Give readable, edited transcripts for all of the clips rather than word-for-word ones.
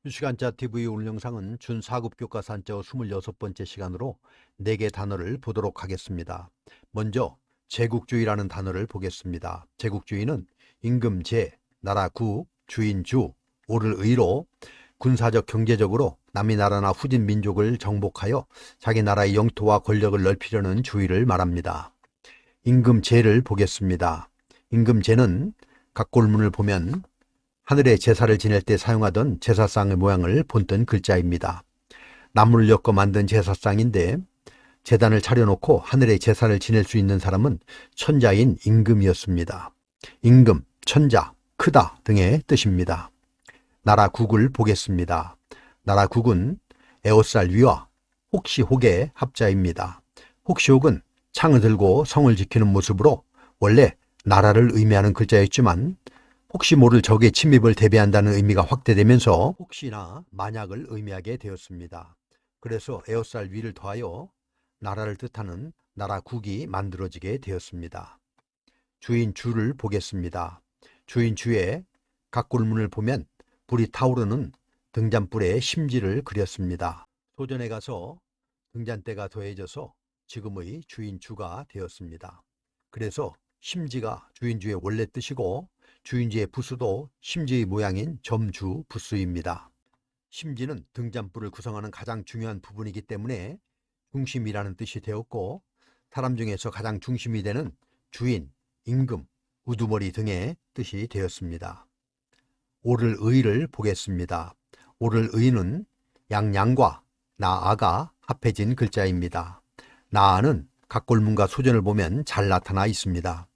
유시간자 TV 오늘 영상은 준 4급 교과서 한자어 26번째 시간으로 4개 단어를 보도록 하겠습니다. 먼저 제국주의라는 단어를 보겠습니다. 제국주의는 임금제, 나라국, 주인주, 오를 의로 군사적 경제적으로 남의 나라나 후진 민족을 정복하여 자기 나라의 영토와 권력을 넓히려는 주의를 말합니다. 임금제를 보겠습니다. 임금제는 각골문을 보면 하늘에 제사를 지낼 때 사용하던 제사상의 모양을 본뜬 글자입니다. 나무를 엮어 만든 제사상인데 제단을 차려놓고 하늘에 제사를 지낼 수 있는 사람은 천자인 임금이었습니다. 임금, 천자, 크다 등의 뜻입니다. 나라국을 보겠습니다. 나라국은 에어쌀 위와 혹시혹의 합자입니다. 혹시혹은 창을 들고 성을 지키는 모습으로 원래 나라를 의미하는 글자였지만 혹시 모를 적의 침입을 대비한다는 의미가 확대되면서 혹시나 만약을 의미하게 되었습니다. 그래서 에어쌀 위를 더하여 나라를 뜻하는 나라국이 만들어지게 되었습니다. 주인주를 보겠습니다. 주인주에 각골문을 보면 불이 타오르는 등잔불에 심지를 그렸습니다. 소전에 가서 등잔대가 더해져서 지금의 주인주가 되었습니다. 그래서 심지가 주인주의 원래 뜻이고 주인지의 부수도 심지의 모양인 점주 부수입니다. 심지는 등잔불을 구성하는 가장 중요한 부분이기 때문에 중심이라는 뜻이 되었고 사람 중에서 가장 중심이 되는 주인, 임금, 우두머리 등의 뜻이 되었습니다. 오를 의를 보겠습니다. 오를 의는 양양과 나아가 합해진 글자입니다. 나아는 각골문과 소전을 보면 잘 나타나 있습니다.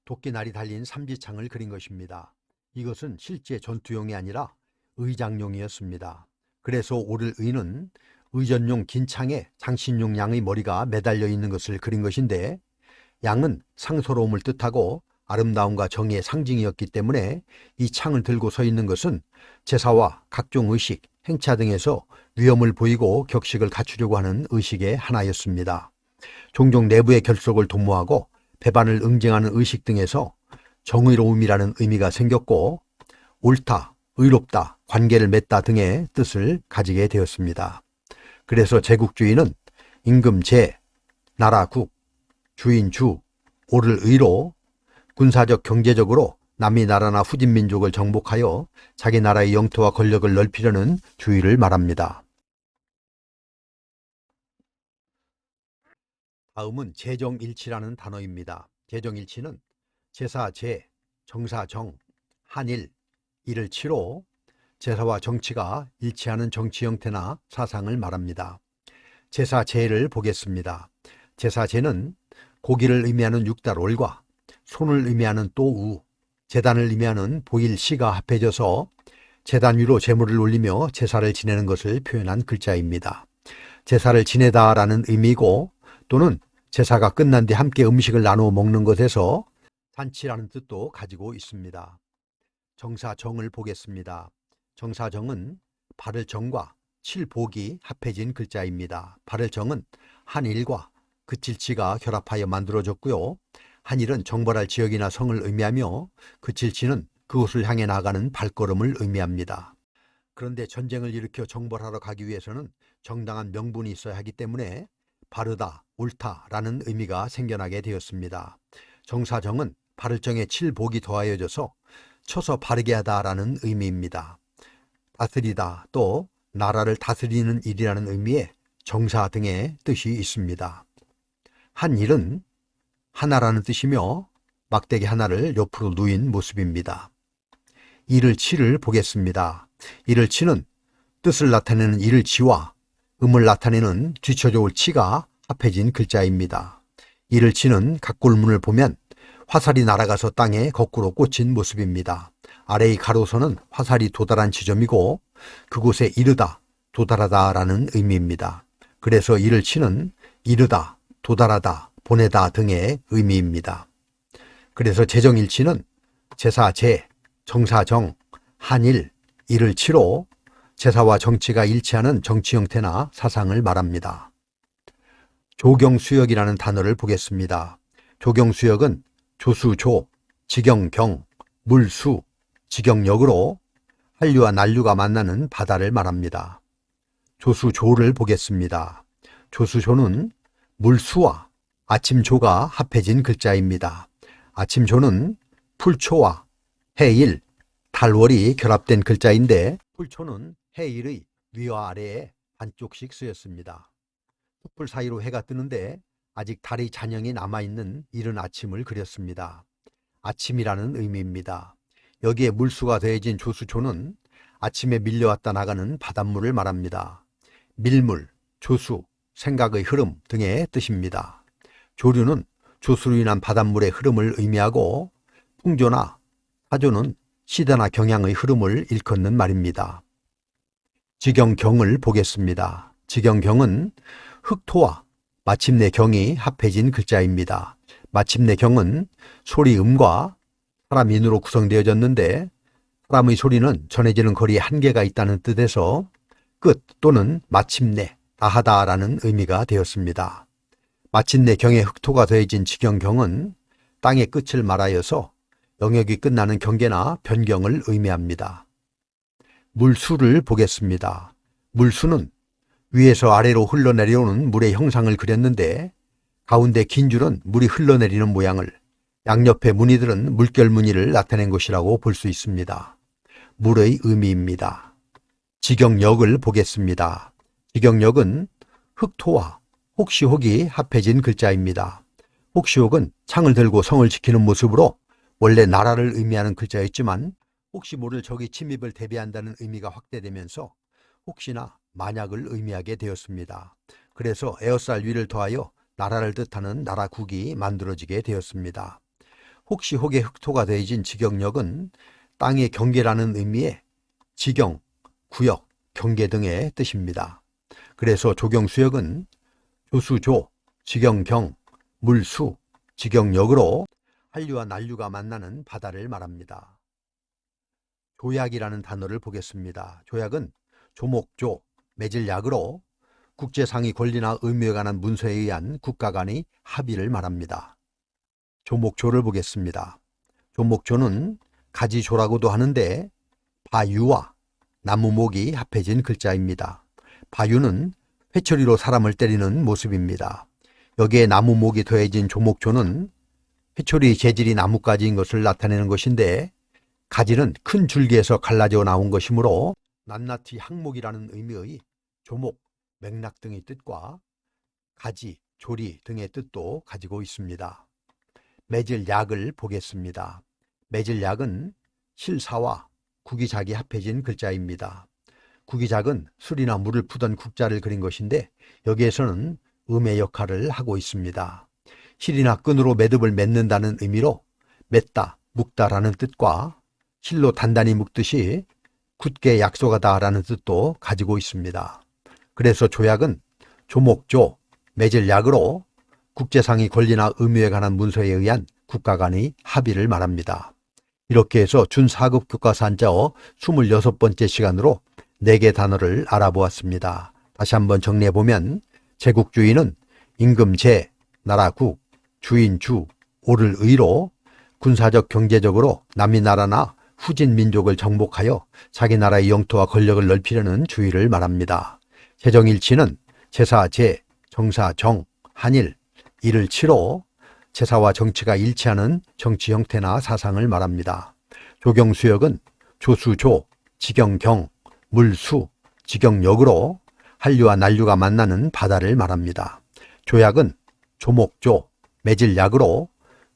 도끼날이 달린 삼지창을 그린 것입니다. 이것은 실제 전투용이 아니라 의장용이었습니다. 그래서 오를 의는 의전용 긴 창에 장신용 양의 머리가 매달려 있는 것을 그린 것인데 양은 상서로움을 뜻하고 아름다움과 정의의 상징이었기 때문에 이 창을 들고 서 있는 것은 제사와 각종 의식, 행차 등에서 위엄을 보이고 격식을 갖추려고 하는 의식의 하나였습니다. 종종 내부의 결속을 도모하고 배반을 응징하는 의식 등에서 정의로움이라는 의미가 생겼고 옳다, 의롭다, 관계를 맺다 등의 뜻을 가지게 되었습니다. 그래서 제국주의는 임금제, 나라국, 주인주, 오를 의로 군사적 경제적으로 남의 나라나 후진 민족을 정복하여 자기 나라의 영토와 권력을 넓히려는 주의를 말합니다. 다음은 제정일치라는 단어입니다. 제정일치는 제사제, 정사정, 한일, 이를 치로 제사와 정치가 일치하는 정치 형태나 사상을 말합니다. 제사제를 보겠습니다. 제사제는 고기를 의미하는 육달올과 손을 의미하는 또우, 제단을 의미하는 보일시가 합해져서 제단 위로 제물을 올리며 제사를 지내는 것을 표현한 글자입니다. 제사를 지내다라는 의미이고 또는 제사가 끝난 뒤 함께 음식을 나누어 먹는 것에서 잔치라는 뜻도 가지고 있습니다. 정사정을 보겠습니다. 정사정은 발을정과 칠복이 합해진 글자입니다. 발을정은 한일과 그칠치가 결합하여 만들어졌고요. 한일은 정벌할 지역이나 성을 의미하며 그칠치는 그곳을 향해 나가는 발걸음을 의미합니다. 그런데 전쟁을 일으켜 정벌하러 가기 위해서는 정당한 명분이 있어야 하기 때문에 바르다, 옳다라는 의미가 생겨나게 되었습니다. 정사정은 발을정에 칠복이 더하여져서 쳐서 바르게 하다라는 의미입니다. 다스리다, 또 나라를 다스리는 일이라는 의미의 정사 등의 뜻이 있습니다. 한일은 하나라는 뜻이며 막대기 하나를 옆으로 누인 모습입니다. 이를 치를 보겠습니다. 이를 치는 뜻을 나타내는 이를 치와 음을 나타내는 뒤쳐져 올 치가 합해진 글자입니다. 이를 치는 각골문을 보면 화살이 날아가서 땅에 거꾸로 꽂힌 모습입니다. 아래의 가로선은 화살이 도달한 지점이고 그곳에 이르다, 도달하다라는 의미입니다. 그래서 이를 치는 이르다, 도달하다, 보내다 등의 의미입니다. 그래서 제정일치는 제사제, 정사정, 한일, 이를 치로 제사와 정치가 일치하는 정치 형태나 사상을 말합니다. 조경수역이라는 단어를 보겠습니다. 조경수역은 조수조, 직영경, 물수, 직영역으로 한류와 난류가 만나는 바다를 말합니다. 조수조를 보겠습니다. 조수조는 물수와 아침조가 합해진 글자입니다. 아침조는 풀초와 해일, 달월이 결합된 글자인데 풀초는 해일의 위와 아래에 반쪽씩 쓰였습니다. 촛불 사이로 해가 뜨는데 아직 달의 잔영이 남아있는 이른 아침을 그렸습니다. 아침이라는 의미입니다. 여기에 물수가 더해진 조수조는 아침에 밀려왔다 나가는 바닷물을 말합니다. 밀물, 조수, 생각의 흐름 등의 뜻입니다. 조류는 조수로 인한 바닷물의 흐름을 의미하고 풍조나 사조는 시대나 경향의 흐름을 일컫는 말입니다. 지경경을 보겠습니다. 지경경은 흑토와 마침내 경이 합해진 글자입니다. 마침내 경은 소리음과 사람 인으로 구성되어졌는데 사람의 소리는 전해지는 거리에 한계가 있다는 뜻에서 끝 또는 마침내, 다하다라는 의미가 되었습니다. 마침내 경에 흑토가 더해진 지경경은 땅의 끝을 말하여서 영역이 끝나는 경계나 변경을 의미합니다. 물수를 보겠습니다. 물수는 위에서 아래로 흘러내려오는 물의 형상을 그렸는데 가운데 긴 줄은 물이 흘러내리는 모양을, 양옆의 무늬들은 물결 무늬를 나타낸 것이라고 볼 수 있습니다. 물의 의미입니다. 지경역을 보겠습니다. 지경역은 흑토와 혹시혹이 합해진 글자입니다. 혹시혹은 창을 들고 성을 지키는 모습으로 원래 나라를 의미하는 글자였지만 혹시 모를 적의 침입을 대비한다는 의미가 확대되면서 혹시나 만약을 의미하게 되었습니다. 그래서 에어쌀 위를 더하여 나라를 뜻하는 나라국이 만들어지게 되었습니다. 혹시 혹의 흑토가 더해진 지경역은 땅의 경계라는 의미의 지경, 구역, 경계 등의 뜻입니다. 그래서 조경수역은 조수조, 지경경, 물수, 지경역으로 한류와 난류가 만나는 바다를 말합니다. 조약이라는 단어를 보겠습니다. 조약은 조목조, 맺을 약으로 국제상의 권리나 의무에 관한 문서에 의한 국가 간의 합의를 말합니다. 조목조를 보겠습니다. 조목조는 가지조라고도 하는데 바유와 나무목이 합해진 글자입니다. 바유는 회초리로 사람을 때리는 모습입니다. 여기에 나무목이 더해진 조목조는 회초리 재질이 나뭇가지인 것을 나타내는 것인데 가지는 큰 줄기에서 갈라져 나온 것이므로 낱낱이 항목이라는 의미의 조목, 맥락 등의 뜻과 가지, 조리 등의 뜻도 가지고 있습니다. 맺을 약을 보겠습니다. 맺을 약은 실사와 구기작이 합해진 글자입니다. 구기작은 술이나 물을 푸던 국자를 그린 것인데 여기에서는 음의 역할을 하고 있습니다. 실이나 끈으로 매듭을 맺는다는 의미로 맺다, 묶다라는 뜻과 실로 단단히 묶듯이 굳게 약속하다라는 뜻도 가지고 있습니다. 그래서 조약은 조목조, 맺을 약으로 국제상의 권리나 의무에 관한 문서에 의한 국가 간의 합의를 말합니다. 이렇게 해서 준4급 교과서 한자어 26번째 시간으로 4개 단어를 알아보았습니다. 다시 한번 정리해보면 제국주의는 임금 제, 나라 국, 주인 주, 오를 의로 군사적 경제적으로 남의 나라나 후진 민족을 정복하여 자기 나라의 영토와 권력을 넓히려는 주의를 말합니다. 제정일치는 제사 제, 정사 정, 한일, 이를 치로 제사와 정치가 일치하는 정치 형태나 사상을 말합니다. 조경수역은 조수조, 지경경, 물수, 지경역으로 한류와 난류가 만나는 바다를 말합니다. 조약은 조목조, 맺을 약으로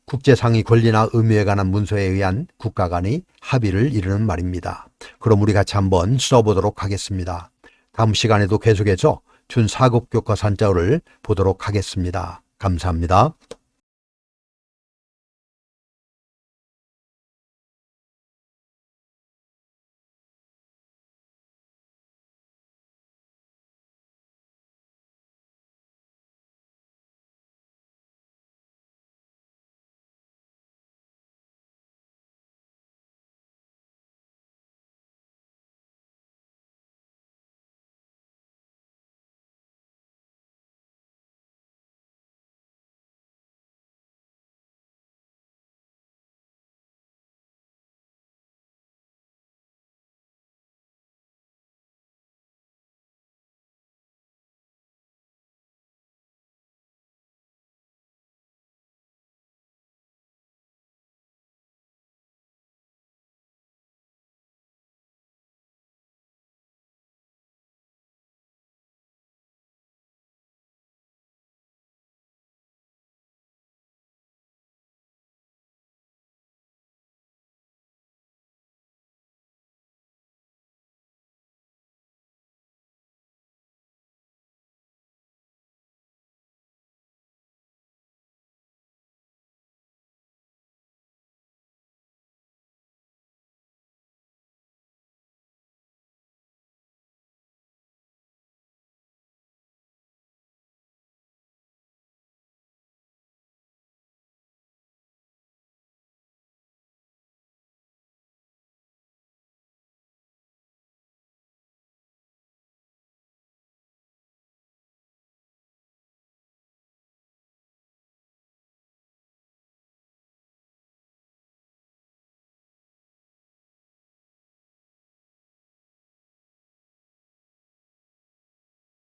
국제상의 권리나 의무에 관한 문서에 의한 국가 간의 합의를 이루는 말입니다. 그럼 우리 같이 한번 써보도록 하겠습니다. 다음 시간에도 계속해서 준4급 교과서 한자어를 보도록 하겠습니다. 감사합니다.